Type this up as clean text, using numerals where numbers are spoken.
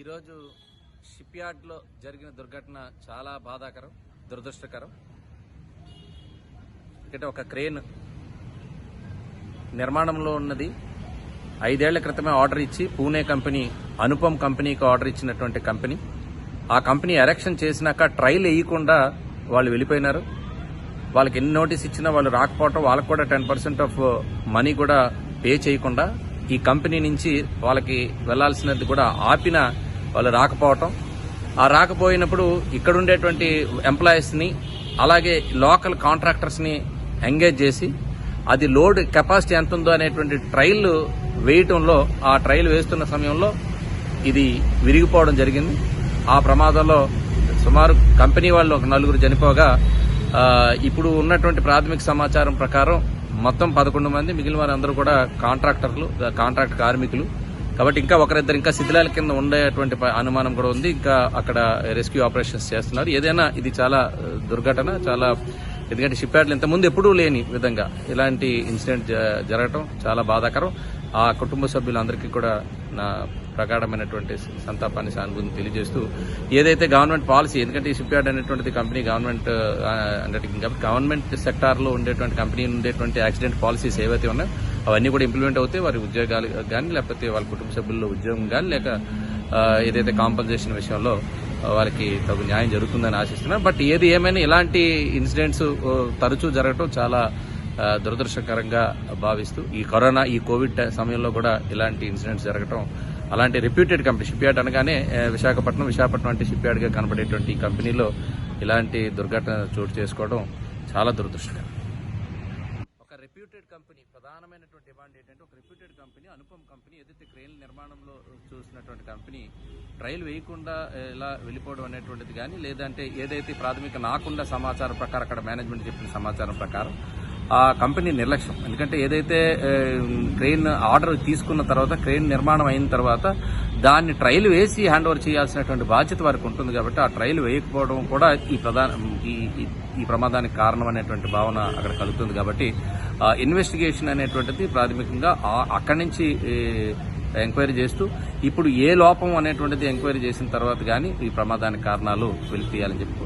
ఈరోజు షిప్ యార్డ్లో జరిగిన దుర్ఘటన చాలా బాధాకరం, దురదృష్టకరం. ఇక్కడ ఒక క్రేన్ నిర్మాణంలో ఉన్నది. 5 ఏళ్ల క్రితమే ఆర్డర్ ఇచ్చి పూణే కంపెనీ అనుపమ్ కంపెనీకి ఆర్డర్ ఇచ్చినటువంటి కంపెనీ. ఆ కంపెనీ ఎరెక్షన్ చేసినాక ట్రైల్ వేయకుండా వాళ్ళు వెళ్ళిపోయినారు. వాళ్ళకి ఎన్ని నోటీస్ ఇచ్చినా వాళ్ళు రాకపోవటం, వాళ్ళకు కూడా 10% ఆఫ్ మనీ కూడా పే చేయకుండా ఈ కంపెనీ నుంచి వాళ్ళకి వెళ్లాల్సినది కూడా ఆపిన వాళ్ళు రాకపోవటం. ఆ రాకపోయినప్పుడు ఇక్కడ ఉండేటువంటి ఎంప్లాయీస్ ని అలాగే లోకల్ కాంట్రాక్టర్స్ ని ఎంగేజ్ చేసి అది లోడ్ కెపాసిటీ ఎంత ఉందో అనేటువంటి ట్రైల్ వేయటంలో, ఆ ట్రైల్ వేస్తున్న సమయంలో ఇది విరిగిపోవడం జరిగింది. ఆ ప్రమాదంలో సుమారు కంపెనీ వాళ్ళు ఒక 4 చనిపోగా ఇప్పుడు ఉన్నటువంటి ప్రాథమిక సమాచారం ప్రకారం మొత్తం 11 మంది, మిగిలిన వారందరూ కూడా కాంట్రాక్ట్ కార్మికులు. కాబట్టి ఇంకా ఒకరిద్దరు ఇంకా శిథిలాల కింద ఉండేటువంటి అనుమానం కూడా ఉంది. ఇంకా అక్కడ రెస్క్యూ ఆపరేషన్స్ చేస్తున్నారు. ఏదైనా ఇది చాలా దుర్ఘటన, చాలా ఎందుకంటే షిప్ యార్డ్లు ఇంతకుముందు ఎప్పుడూ లేని విధంగా ఇలాంటి ఇన్సిడెంట్ జరగటం చాలా బాధాకరం. ఆ కుటుంబ సభ్యులందరికీ కూడా నా ప్రగాఢమైనటువంటి సంతాపాన్ని, సానుభూతిని తెలియజేస్తూ ఏదైతే గవర్నమెంట్ పాలసీ, ఎందుకంటే ఈ షిప్ యార్డ్ అనేటువంటిది కంపెనీ గవర్నమెంట్ అండర్టేకింగ్ కాబట్టి గవర్నమెంట్ సెక్టార్లో ఉండేటువంటి కంపెనీ ఉండేటువంటి యాక్సిడెంట్ పాలసీస్ ఏవైతే ఉన్నాయో అవన్నీ కూడా ఇంప్లిమెంట్ అవుతాయి. వారి ఉద్యోగాలు కానీ, లేకపోతే వాళ్ళ కుటుంబ సభ్యుల్లో ఉద్యోగం కానీ, లేక ఏదైతే కాంపన్సేషన్ విషయంలో వాళ్ళకి తగు న్యాయం జరుగుతుందని ఆశిస్తున్నారు. బట్ ఏది ఏమైనా ఇలాంటి ఇన్సిడెంట్స్ తరచూ జరగటం చాలా దురదృష్టకరంగా భావిస్తూ ఈ కరోనా, ఈ కోవిడ్ సమయంలో కూడా ఇలాంటి ఇన్సిడెంట్స్ జరగటం, అలాంటి రెప్యూటెడ్ కంపెనీ షిప్ యార్డ్ అనగానే విశాఖపట్నం అంటే షిప్ యార్డ్గా కనబడేటువంటి ఈ కంపెనీలో ఇలాంటి దుర్ఘటన చోటు చేసుకోవడం చాలా దురదృష్టకరం. ఒక రెప్యూటెడ్ కంపెనీ ప్రధానమైనటువంటి డిమాండ్ ఏంటంటే, ఒక రెప్యూటెడ్ కంపెనీ అనుపమ్ కంపెనీ ఏదైతే క్రేన్ నిర్మాణంలో చూసినటువంటి కంపెనీ ట్రైల్ వేయకుండా ఇలా వెళ్ళిపోవడం అనేటువంటిది కానీ, లేదంటే ఏదైతే ప్రాథమిక నాకున్న సమాచారం ప్రకారం అక్కడ మేనేజ్మెంట్ చెప్పిన సమాచారం ప్రకారం ఆ కంపెనీ నిర్లక్ష్యం. ఎందుకంటే ఏదైతే క్రెయిన్ ఆర్డర్ తీసుకున్న తర్వాత, క్రెయిన్ నిర్మాణం అయిన తర్వాత దాన్ని ట్రైల్ వేసి హ్యాండ్ ఓవర్ చేయాల్సినటువంటి బాధ్యత వారికి ఉంటుంది. కాబట్టి ఆ ట్రైల్ వేయకపోవడం కూడా ఈ ప్రమాదానికి కారణం అనేటువంటి భావన అక్కడ కలుగుతుంది. కాబట్టి ఇన్వెస్టిగేషన్ అనేటువంటిది ప్రాథమికంగా అక్కడి నుంచి ఎంక్వైరీ చేస్తూ ఇప్పుడు ఏ లోపం అనేటువంటిది ఎంక్వైరీ చేసిన తర్వాత కానీ ఈ ప్రమాదానికి కారణాలు వెలికితీయాలని చెప్పి